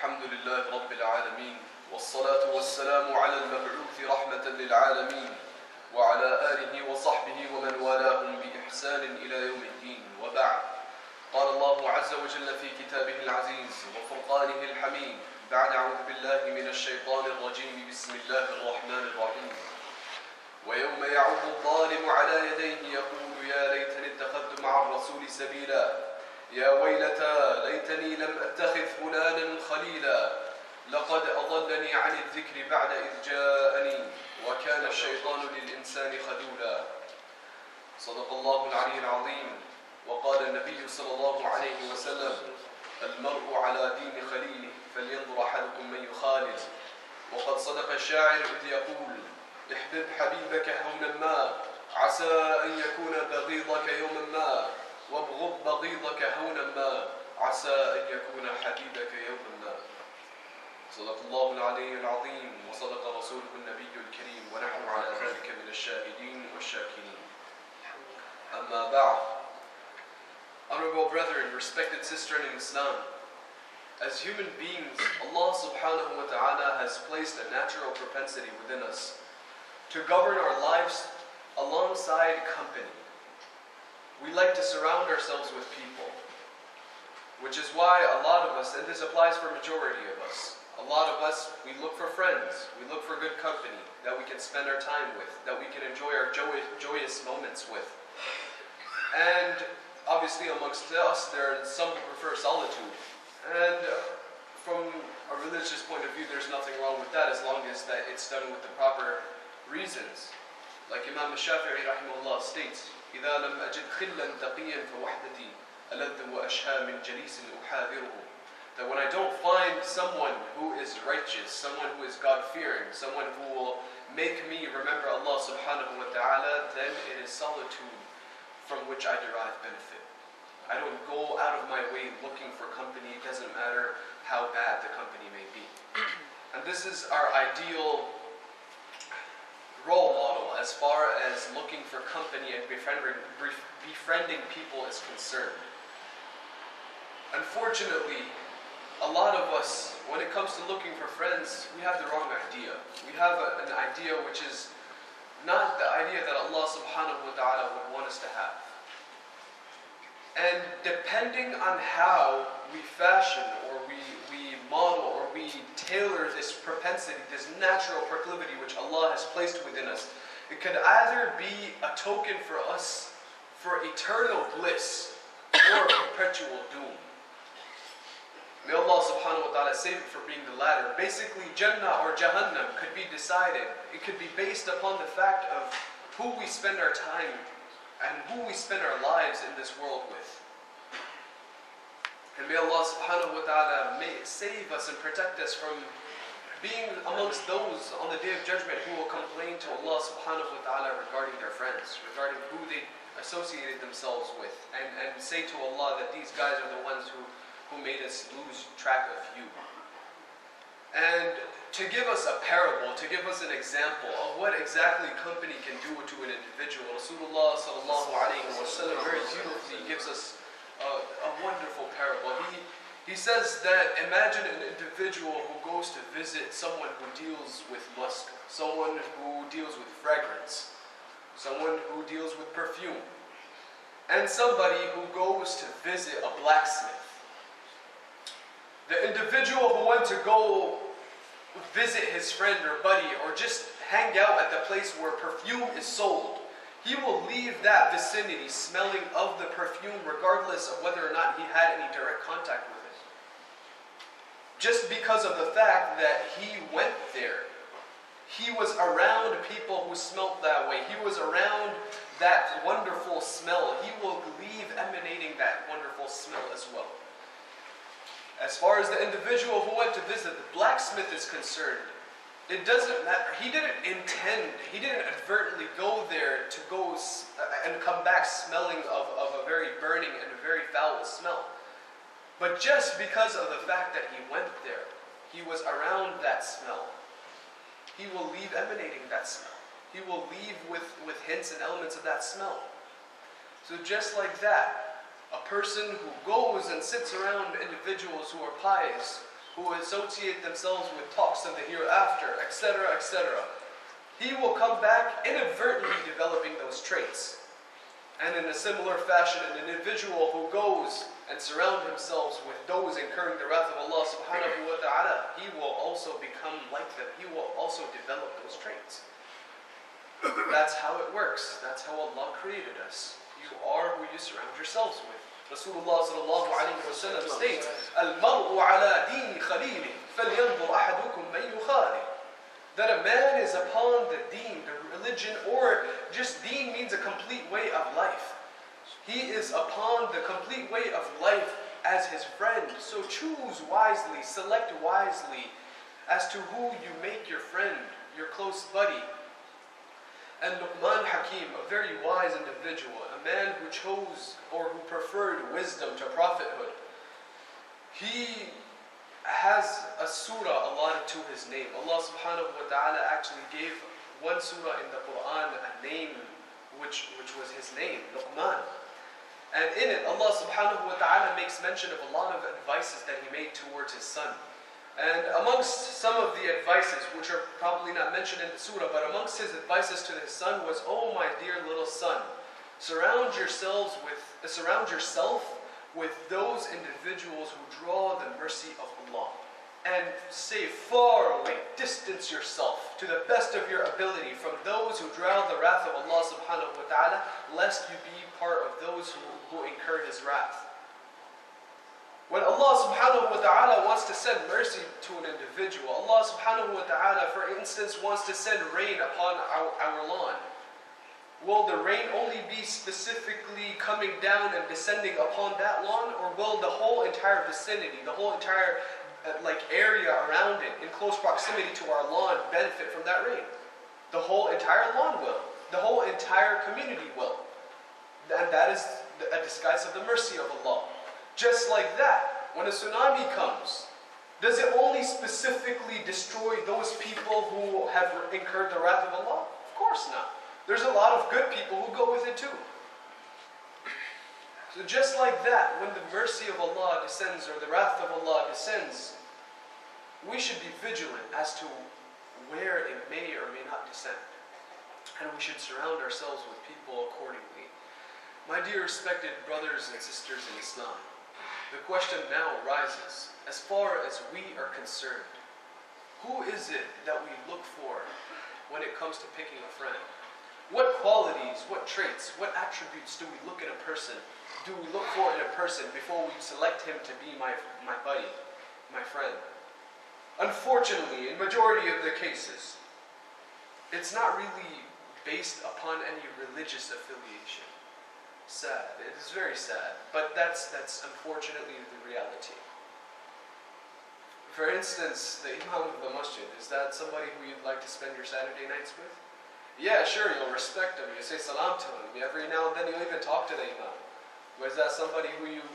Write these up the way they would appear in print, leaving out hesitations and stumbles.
الحمد لله رب العالمين والصلاة والسلام على المبعوث رحمة للعالمين وعلى آله وصحبه ومن والاهم بإحسان إلى يوم الدين وبعد. قال الله عز وجل في كتابه العزيز وفرقانه الحميد بعد أعوذ بالله من الشيطان الرجيم بسم الله الرحمن الرحيم ويوم يعض الظالم على يديه يقول يا ليتني اتخذت مع الرسول سبيلا يا ويلتى ليتني لم أتخذ فلانا خليلا لقد أضلني عن الذكر بعد إذ جاءني وكان الشيطان للإنسان خذولا. صدق الله العلي العظيم. وقال النبي صلى الله عليه وسلم المرء على دين خليله فلينظر أحدكم من يخالل. وقد صدق الشاعر إذ يقول احبب حبيبك هونا ما عسى أن يكون بغيضك يوما ما وابغض بغيضك هونا ما عسى أن يكون حبيبك يوما ما. صدق الله العلي العظيم وصدق رسوله النبي الكريم ونحن على ذلك من الشاهدين والشاكرين. أما بعد. Honorable brethren, respected sister in Islam, as human beings, Allah subhanahu wa ta'ala has placed a natural propensity within us to govern our lives alongside company. We like to surround ourselves with people, which is why a lot of us, and this applies for majority of us, a lot of us, we look for friends, we look for good company that we can spend our time with, that we can enjoy our joyous moments with. And obviously amongst us, there are some who prefer solitude. And from a religious point of view, there's nothing wrong with that as long as that it's done with the proper reasons. Like Imam al-Shafi'i rahimahullah states, إذا لم أجد خلا تقيا فوحدتي ألذ وأشهى من جليس أحاذره. That when I don't find someone who is righteous, someone who is God-fearing, someone who will make me remember Allah subhanahu wa ta'ala, then it is solitude from which I derive benefit. I don't go out of my way looking for company. It doesn't matter how bad the company may be. And this is our ideal role model as far as looking for company and befriending people is concerned. Unfortunately, a lot of us, when it comes to looking for friends, we have the wrong idea. We have an idea which is not the idea that Allah subhanahu wa ta'ala would want us to have. And depending on how we fashion or we model or we tailor this propensity, this natural proclivity which Allah has placed within us, it could either be a token for us for eternal bliss or perpetual doom. May Allah subhanahu wa ta'ala save it from being the latter. Basically, Jannah or Jahannam could be decided. It could be based upon the fact of who we spend our time and who we spend our lives in this world with. And may Allah subhanahu wa ta'ala save us and protect us from being amongst those on the Day of Judgment who will complain to Allah subhanahu wa ta'ala regarding their friends, regarding who they associated themselves with, and say to Allah that these guys are the ones who made us lose track of you. And to give us a parable, to give us an example of what exactly company can do to an individual, Rasulullah sallallahu alayhi wa sallam very beautifully gives us a wonderful parable. He says that imagine an individual who goes to visit someone who deals with musk, someone who deals with fragrance, someone who deals with perfume, and somebody who goes to visit a blacksmith. The individual who went to go visit his friend or buddy or just hang out at the place where perfume is sold, he will leave that vicinity smelling of the perfume regardless of whether or not he had any direct contact with it. Just because of the fact that he went there. He was around people who smelt that way. He was around that wonderful smell. He will leave emanating that wonderful smell as well. As far as the individual who went to visit the blacksmith is concerned, it doesn't matter. He didn't advertently go there to go and come back smelling of a very burning and a very foul smell. But just because of the fact that he went there, he was around that smell, he will leave emanating that smell. He will leave with hints and elements of that smell. So just like that, a person who goes and sits around individuals who are pious, who associate themselves with talks of the hereafter, etc., etc., he will come back inadvertently developing those traits. And in a similar fashion, an individual who goes and surrounds himself with those incurring the wrath of Allah subhanahu wa ta'ala, he will also become like them. He will also develop those traits. That's how it works. That's how Allah created us. You are who you surround yourselves with. Rasulullah sallallahu alayhi wa sallam states, "Al-mar'u ala dini khalili, falyanzur ahadukum man yukhalil." That a man is upon the deen, the religion, or just deen means a complete way of life. He is upon the complete way of life as his friend. So choose wisely, select wisely as to who you make your friend, your close buddy. And Luqman Hakim, a very wise individual, a man who chose or who preferred wisdom to prophethood, he has a surah allotted to his name. Allah subhanahu wa ta'ala actually gave one surah in the Quran a name which was his name, Luqman. And in it, Allah subhanahu wa ta'ala makes mention of a lot of advices that he made towards his son. And amongst some of the advices, which are probably not mentioned in the surah, but amongst his advices to his son was, "Oh my dear little son, surround yourself with those individuals who draw the mercy of Allah. And stay far away, distance yourself to the best of your ability from those who draw the wrath of Allah subhanahu wa ta'ala, lest you be part of those who incur His wrath." When Allah subhanahu wa ta'ala wants to send mercy to an individual, Allah subhanahu wa ta'ala, for instance, wants to send rain upon our lawn. Will the rain only be specifically coming down and descending upon that lawn, or will the whole entire vicinity, the whole entire area around it, in close proximity to our lawn, benefit from that rain? The whole entire lawn will. The whole entire community will. And that is a disguise of the mercy of Allah. Just like that, when a tsunami comes, does it only specifically destroy those people who have incurred the wrath of Allah? Of course not. There's a lot of good people who go with it too. So just like that, when the mercy of Allah descends or the wrath of Allah descends, we should be vigilant as to where it may or may not descend. And we should surround ourselves with people accordingly. My dear respected brothers and sisters in Islam, the question now arises, as far as we are concerned, who is it that we look for when it comes to picking a friend? What qualities, what traits, what attributes do we look in a person? Do we look for in a person before we select him to be my buddy? my friend. Unfortunately, in majority of the cases, it's not really based upon any religious affiliation. Sad. It is very sad. But that's unfortunately the reality. For instance, the Imam of the Masjid, is that somebody who you'd like to spend your Saturday nights with? Yeah, sure, you'll respect him. You say salam to him. Every now and then you'll even talk to the Imam. Was that somebody who you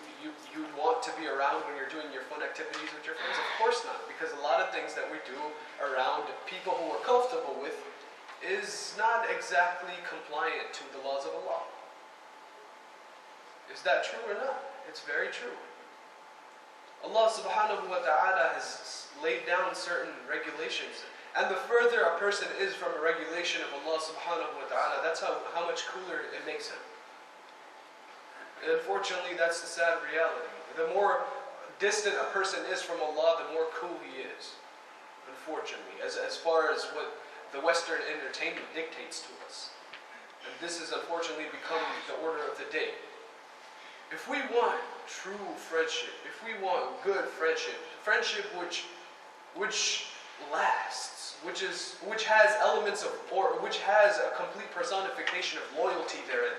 want to be around when you're doing your fun activities with your friends? Of course not, because a lot of things that we do around people who we're comfortable with is not exactly compliant to the laws of Allah. Is that true or not? It's very true. Allah subhanahu wa ta'ala has laid down certain regulations. And the further a person is from a regulation of Allah subhanahu wa ta'ala, that's how much cooler it makes him. And unfortunately, that's the sad reality. The more distant a person is from Allah, the more cool he is. Unfortunately, as far as what the Western entertainment dictates to us. And this has unfortunately become the order of the day. If we want true friendship, if we want good friendship, friendship which lasts, which has elements of, or which has a complete personification of loyalty therein,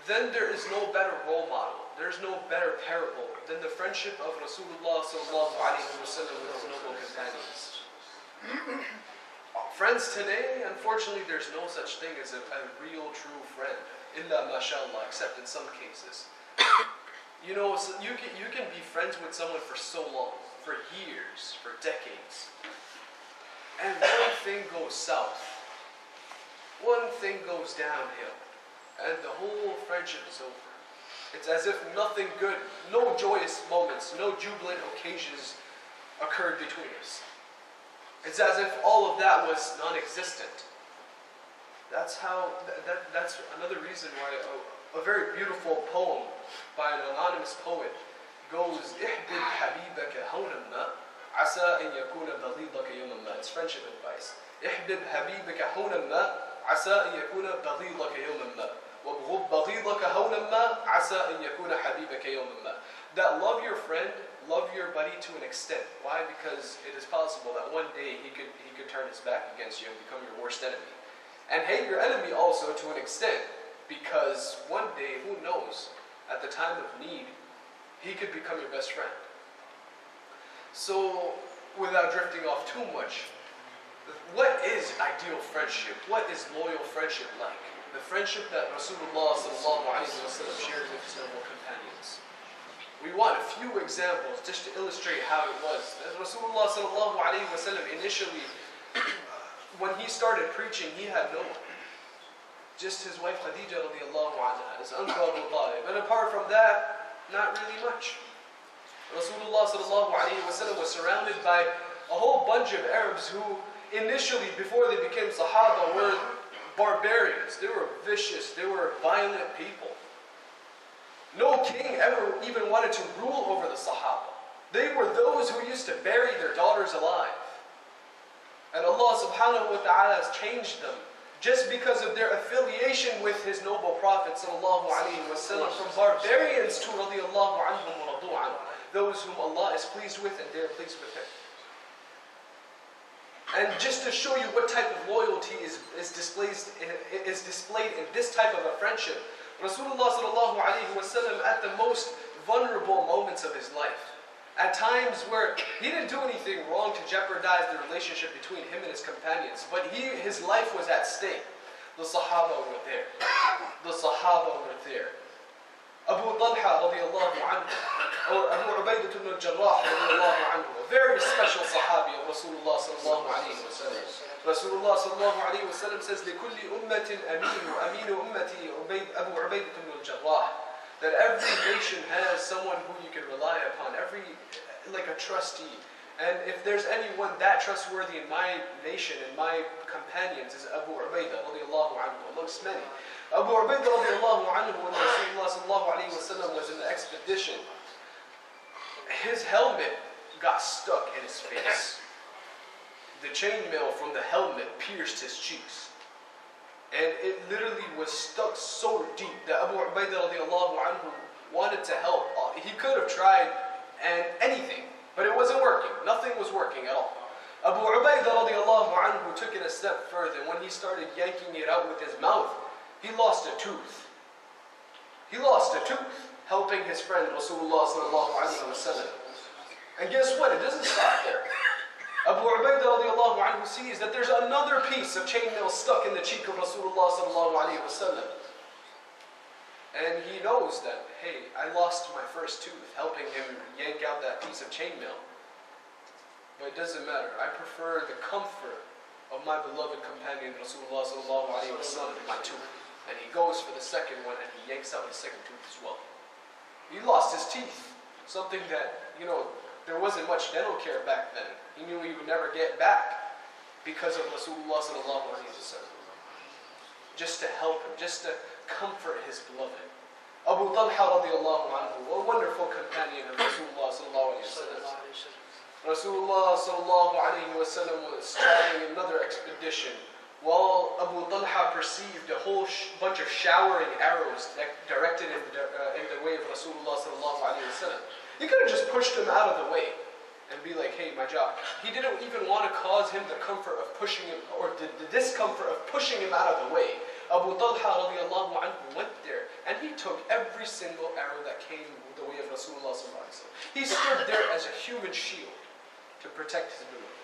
then there is no better role model, there is no better parable than the friendship of Rasulullah sallallahu alaihi wasallam with his noble companions. Friends today, unfortunately, there's no such thing as a real true friend. Illa mashallah, except in some cases. You know, so you can be friends with someone for so long, for years, for decades. And one thing goes south. One thing goes downhill. And the whole friendship is over. It's as if nothing good, no joyous moments, no jubilant occasions occurred between us. It's as if all of that was non-existent. That's another reason why a very beautiful poem by an anonymous poet goes, احبب حبيبك هونا ما عسى أن يكون بغيضك يوما ما. It's friendship advice. احبب حبيبك هونا ما عسى أن يكون بغيضك يوما ما وابغض بغيضك هونا ما عسى أن يكون حبيبك يوما ما. That love your friend, love your buddy to an extent. Why? Because it is possible that one day he could turn his back against you and become your worst enemy. And hate your enemy also to an extent, because one day, who knows, at the time of need, he could become your best friend. So, without drifting off too much, what is ideal friendship? What is loyal friendship like? The friendship that Rasulullah sallallahu alaihi wasallam shared with his noble companions. We want a few examples just to illustrate how it was. As Rasulullah sallallahu alaihi wasallam initially, when he started preaching, he had no one. Just his wife Khadija radiallahu anha, his uncle Abu Talib. And apart from that, not really much. Rasulullah sallallahu alaihi wasallam was surrounded by a whole bunch of Arabs who initially, before they became Sahaba, were barbarians. They were vicious, they were violent people. No king ever even wanted to rule over the Sahaba. They were those who used to bury their daughters alive. And Allah subhanahu wa ta'ala has changed them just because of their affiliation with His noble Prophet sallallahu alaihi wasallam, from barbarians to radiyallahu anhum wa radu anhu, those whom Allah is pleased with and they are pleased with Him. And just to show you what type of loyalty is displayed in this type of a friendship, Rasulullah sallallahu alaihi wasallam, at the most vulnerable moments of his life, at times where he didn't do anything wrong to jeopardize the relationship between him and his companions, but his life was at stake. The Sahaba were there. The Sahaba were there. Abu Talha radiallahu anhu, or Abu Ubaidah ibn al-Jarrah radiallahu anhu, a very special Sahabi of Rasulullah sallallahu alayhi wa sallam. Rasulullah sallallahu alayhi wa sallam says, لِكُلِّ أُمَّةٍ أَمِينُ أَمِينُ أُمَّتِي Abu Ubaidah ibn al-Jarrah. That every nation has someone who you can rely upon, like a trustee. And if there's anyone that trustworthy in my nation and my companions, is Abu Ubaidah radiallahu anhu, amongst many. Abu Ubaidah radiallahu anhu, when Rasulullah sallallahu alayhi wa sallam was in the expedition, his helmet got stuck in his face. The chainmail from the helmet pierced his cheeks. And it literally was stuck so deep that Abu Ubaidah radiallahu anhu wanted to help. He could have tried anything. But it wasn't working. Nothing was working at all. Abu Ubaidah radiallahu anhu took it a step further. When he started yanking it out with his mouth, he lost a tooth. He lost a tooth, helping his friend Rasulullah sallallahu alayhi wa sallam. And guess what? It doesn't stop there. Abu Ubaidah radiallahu anhu sees that there's another piece of chainmail stuck in the cheek of Rasulullah sallallahu alayhi wa sallam. And he knows that, hey, I lost my first tooth, helping him yank out that piece of chainmail. But it doesn't matter. I prefer the comfort of my beloved companion Rasulullah sallallahu alayhi wa sallam, my tooth. And he goes for the second one and he yanks out his second tooth as well. He lost his teeth. Something that, there wasn't much dental care back then. He knew he would never get back because of Rasulullah sallallahu alayhi wa sallam. Just to help him, just to comfort his beloved. Abu Talha radiallahu anhu, a wonderful companion of Rasulullah sallallahu alayhi wa sallam. Rasulullah sallallahu alayhi wa sallam was traveling another expedition while Abu Talha perceived a whole bunch of showering arrows directed in the way of Rasulullah sallallahu alayhi wa sallam. He could have just pushed them out of the way and be like, hey, my job. He didn't even want to cause him the comfort of pushing him, or the discomfort of pushing him out of the way. Abu Talha radiallahu anhu went there and he took every single arrow that came the way of Rasulullah sallallahu alayhi wa sallam. He stood there as a human shield to protect his beloved.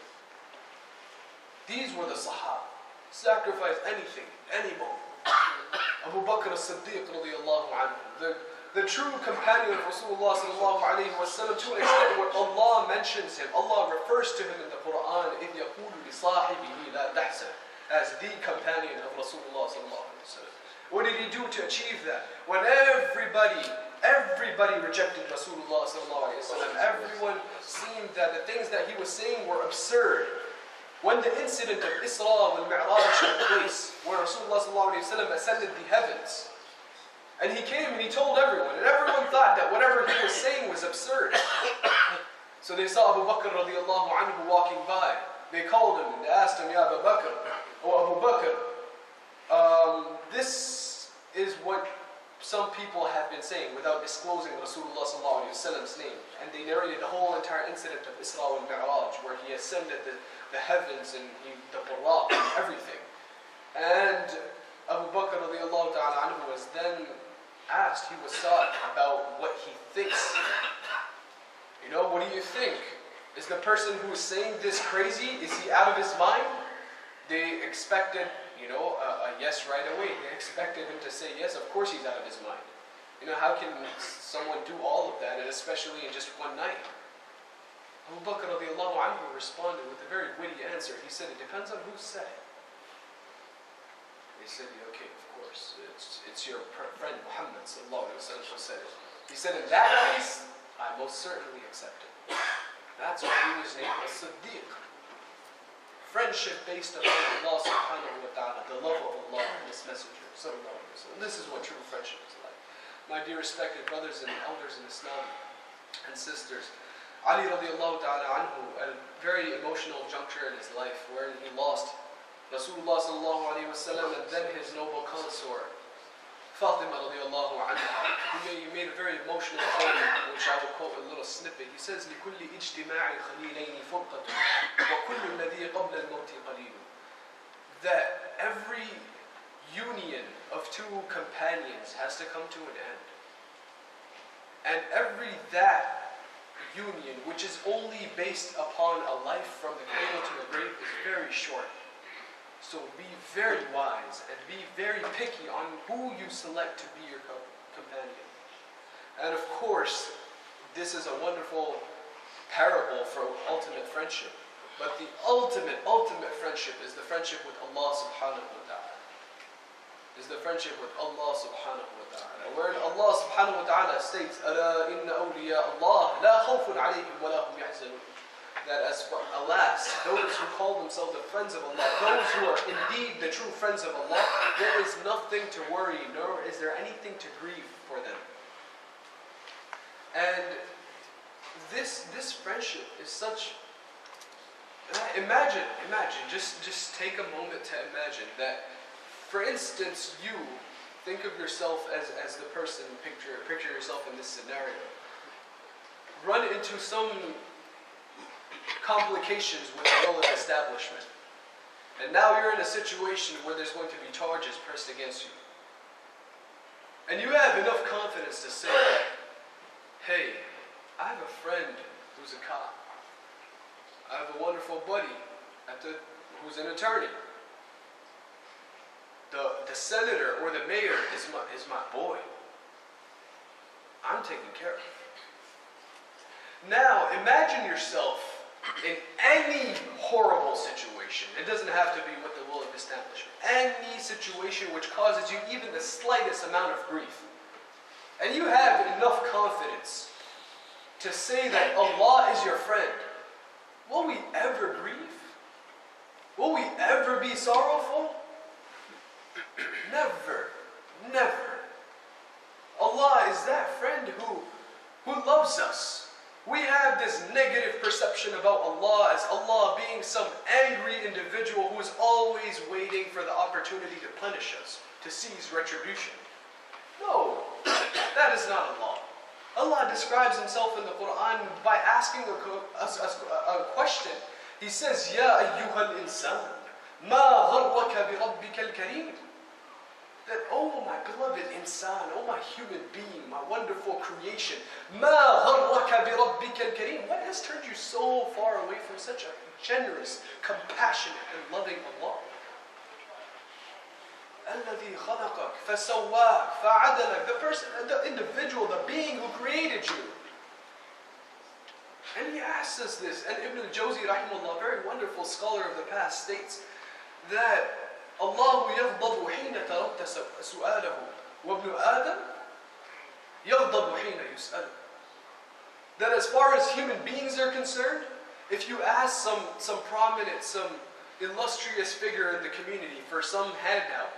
These were the Sahaba. Sacrifice anything, any moment. Abu Bakr as-Siddiq radiallahu anhu, the true companion of Rasulullah sallallahu alayhi wa sallam, to an extent where Allah mentions him, Allah refers to him in the Quran, إِذْ يَقُولُ لِصَاحِبِهِ لَا تَحْزَنْ, as the companion of Rasulullah sallallahu alayhi wa sallam. What did he do to achieve that? When everybody rejected Rasulullah sallallahu alayhi wa sallam, everyone seemed that the things that he was saying were absurd. When the incident of Isra and Mi'raj took place, where Rasulullah sallallahu alayhi wa sallam ascended the heavens, and he came and he told everyone, and everyone thought that whatever he was saying was absurd. So they saw Abu Bakr radiallahu anhu walking by. They called him and they asked him, Ya Abu Bakr, oh Abu Bakr, this is what some people have been saying without disclosing Rasulullah sallallahu alayhi wa sallam's name. And they narrated the whole entire incident of Isra and Mi'raj, where he ascended the heavens and the Buraq and everything. And Abu Bakr radiallahu ta'ala anhu was then asked, he was sought about what he thinks. What do you think? Is the person who is saying this crazy? Is he out of his mind? They expected, a yes right away. They expected him to say yes, of course he's out of his mind. How can someone do all of that, and especially in just one night? Abu Bakr radiallahu anhu responded with a very witty answer. He said, it depends on who said it. They said, okay, of course, it's your friend Muhammad sallallahu alayhi wa sallam who said it. He said, in that case, I most certainly accept it. That's why he was named As-Siddiq. Friendship based upon Allah subhanahu wa ta'ala, the love of Allah and His Messenger sallallahu alayhi wa sallam. This is what true friendship is like. My dear respected brothers and elders in Islam and sisters, Ali radiallahu ta'ala anhu, at a very emotional juncture in his life where he lost Rasulullah sallallahu alayhi wa sallam and then his noble consort, Fatima radiallahu anha, he made a very emotional poem, which I will quote a little snippet. He says, لِكُلِّ إِجْتِمَاعِ الْخَلِيلَيْنِ فُرْقَةٌ وَكُلُّ الَّذِي قَبْلَ الْمَوْتِ قَلِيلٌ. That every union of two companions has to come to an end. And that union, which is only based upon a life from the cradle to the grave, is very short. So be very wise and be very picky on who you select to be your companion. And of course, this is a wonderful parable for ultimate friendship. But the ultimate friendship is the friendship with Allah subhanahu wa ta'ala. Is the friendship with Allah subhanahu wa ta'ala. Where Allah subhanahu wa ta'ala states, أَلَا إِنَّ أَوْلِيَاءَ اللَّهِ لَا خَوْفٌ عَلَيْهِمْ وَلَا هُمْ يَحْزَنُونَ. That as for, alas, those who call themselves the friends of Allah, those who are indeed the true friends of Allah, there is nothing to worry, nor is there anything to grieve for them. And this friendship is such. Imagine, just take a moment to imagine that, for instance, you think of yourself as the person, picture yourself in this scenario. Run into some complications with the will of establishment. And now you're in a situation where there's going to be charges pressed against you. And you have enough confidence to say, hey, I have a friend who's a cop. I have a wonderful buddy who's an attorney. The senator or the mayor is my boy. I'm taken care of. Now, imagine yourself in any horrible situation. It doesn't have to be with the will of establishment. Any situation which causes you even the slightest amount of grief. And you have enough confidence to say that Allah is your friend. Will we ever grieve? Will we ever be sorrowful? Never. Never. Allah is that friend who loves us. We have this negative perception about Allah as Allah being some angry individual who is always waiting for the opportunity to punish us, to seize retribution. No, that is not Allah. Allah describes Himself in the Quran by asking a question. He says, Ya ayyuhal insan, ma gharraka bi rabbika al-kareem. That, oh my beloved insan, oh my human being, my wonderful creation, ma gharraka bi rabbika al-kareem. What has turned you so far away from such a generous, compassionate, and loving Allah? الذي خلقك فسواك فعدلك. The person, the individual, the being who created you. And he asks us this, and Ibn al-Jawzi rahimahullah, a very wonderful scholar of the past, states that Allah يغضب حين تردت سؤاله وابن آدم يغضب حين يسأل. That as far as human beings are concerned, if you ask some prominent, some illustrious figure in the community for some handout,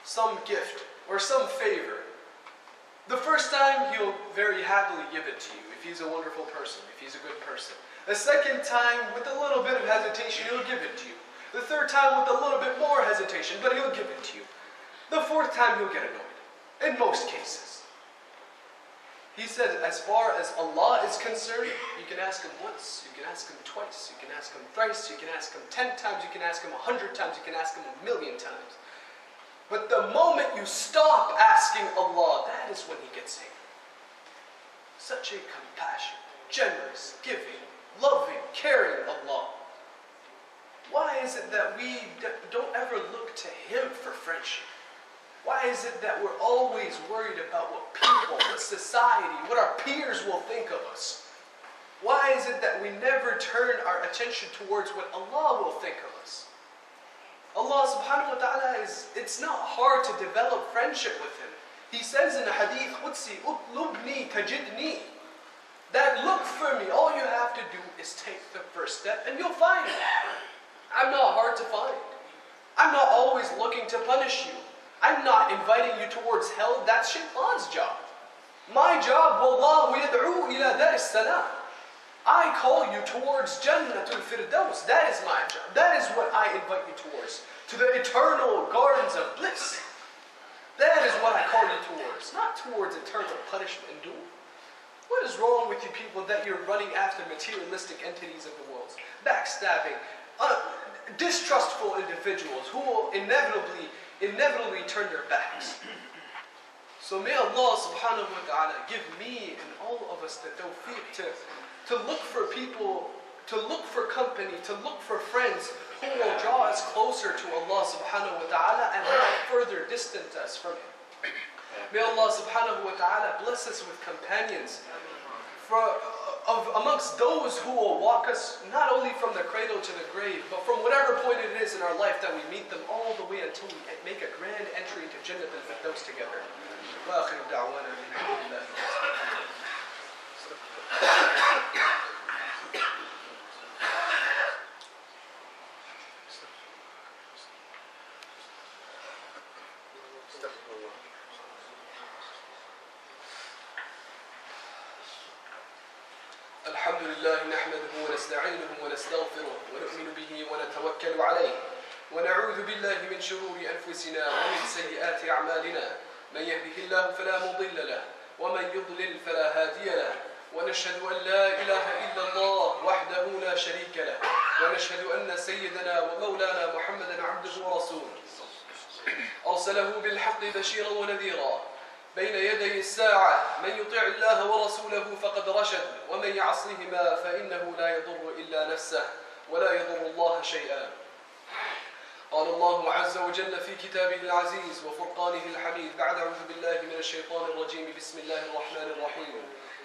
some gift, or some favor, the first time he'll very happily give it to you if he's a wonderful person, if he's a good person. The second time, with a little bit of hesitation, he'll give it to you. The third time, with a little bit more hesitation, but he'll give it to you. The fourth time, he'll get annoyed, in most cases. He said, as far as Allah is concerned, you can ask Him once, you can ask Him twice, you can ask Him thrice, you can ask Him 10 times, you can ask Him 100 times, you can ask Him 1,000,000 times. But the moment you stop asking Allah, that is when He gets angry. Such a compassionate, generous, giving, loving, caring Allah. Why is it that we don't ever look to Him for friendship? Why is it that we're always worried about what people, what society, what our peers will think of us? Why is it that we never turn our attention towards what Allah will think of us? Allah subhanahu wa ta'ala it's not hard to develop friendship with Him. He says in the hadith, Qudsi, utlubni tajidni. That look for me, all you have to do is take the first step and you'll find me. I'm not hard to find. I'm not always looking to punish you. I'm not inviting you towards hell, that's shaitan's job. My job, wallahu yad'u ila dar as-salam. I call you towards Jannatul Firdaus. That is my job. That is what I invite you towards. To the eternal gardens of bliss. That is what I call you towards. Not towards eternal punishment and doom. What is wrong with you people that you're running after materialistic entities of the world? Backstabbing, distrustful individuals who will inevitably turn their backs. So may Allah subhanahu wa ta'ala give me and all of us the tawfiq to look for people, to look for company, to look for friends who will draw us closer to Allah subhanahu wa ta'ala and not further distance us from Him. May Allah subhanahu wa ta'ala bless us with companions amongst those who will walk us not only from the cradle to the grave, but from whatever point it is in our life that we meet them all the way until we make a grand entry into Jannah al-Firdaus together. وآخر دعوانا الحمد لله. الحمد لله نحمده ونستعينه ونستغفره ونؤمن به ونتوكل عليه ونعوذ بالله من شرور أنفسنا ومن سيئات أعمالنا من يهده الله فلا مضل له ومن يضلل فلا هادي له ونشهد أن لا إله إلا الله وحده لا شريك له، ونشهد أن سيدنا ومولانا محمدا عبده ورسوله أرسله بالحق بشيرا ونذيرا بين يدي الساعة. من يطع الله ورسوله فقد رشد، ومن يعصيهما فإنه لا يضر إلا نفسه ولا يضر الله شيئا. قال الله عز وجل في كتابه العزيز وفرقانه الحميد بعد أعوذ بالله من الشيطان الرجيم بسم الله الرحمن الرحيم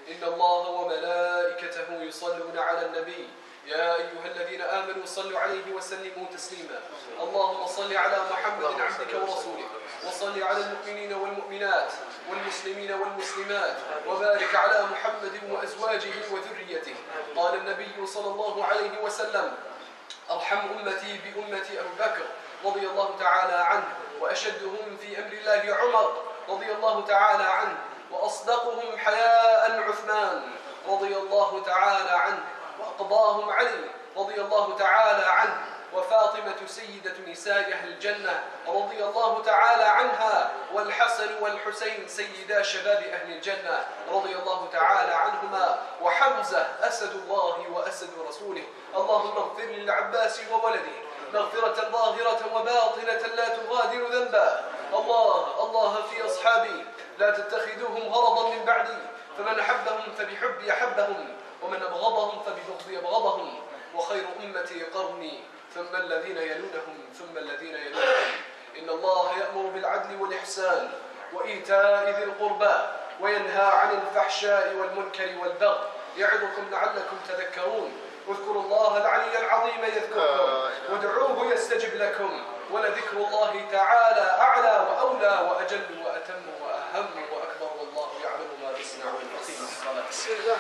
إن الله وملائكته يصلون على النبي يا أيها الذين آمنوا صلوا عليه وسلموا تسليما. اللهم صل على محمد عبدك ورسولك، وصل على المؤمنين والمؤمنات والمسلمين والمسلمات، وبارك على محمد وأزواجه وذريته. قال النبي صلى الله عليه وسلم أرحم أمتي بأمتي أبو بكر رضي الله تعالى عنه، وأشدهم في أمر الله عمر رضي الله تعالى عنه، وأصدقهم حياء عثمان رضي الله تعالى عنه، وأقضاهم علي رضي الله تعالى عنه، وفاطمة سيدة نساء أهل الجنة رضي الله تعالى عنها، والحسن والحسين سيدا شباب أهل الجنة رضي الله تعالى عنهما، وحمزة أسد الله وأسد رسوله. اللهم اغفر للعباس وولده مغفرة ظاهرة وباطنة لا تغادر ذنبا. الله في أصحابي لا تتخذوهم غرضا من بعدي، فمن أحبهم فبحبي أحبهم، ومن أبغضهم فببغضي أبغضهم، وخير أمتي قرني ثم الذين يلونهم ثم الذين يلونهم. إن الله يأمر بالعدل والإحسان وإيتاء ذي القربى وينهى عن الفحشاء والمنكر والبغي يعظكم لعلكم تذكرون. اذكروا الله العلي العظيم يذكركم وادعوه يستجب لكم، ولذكر الله تعالى أعلى وأولى وأجل وأتم وأهم وأكبر، والله يعلم ما تصنعون. أقيموا الصلاة.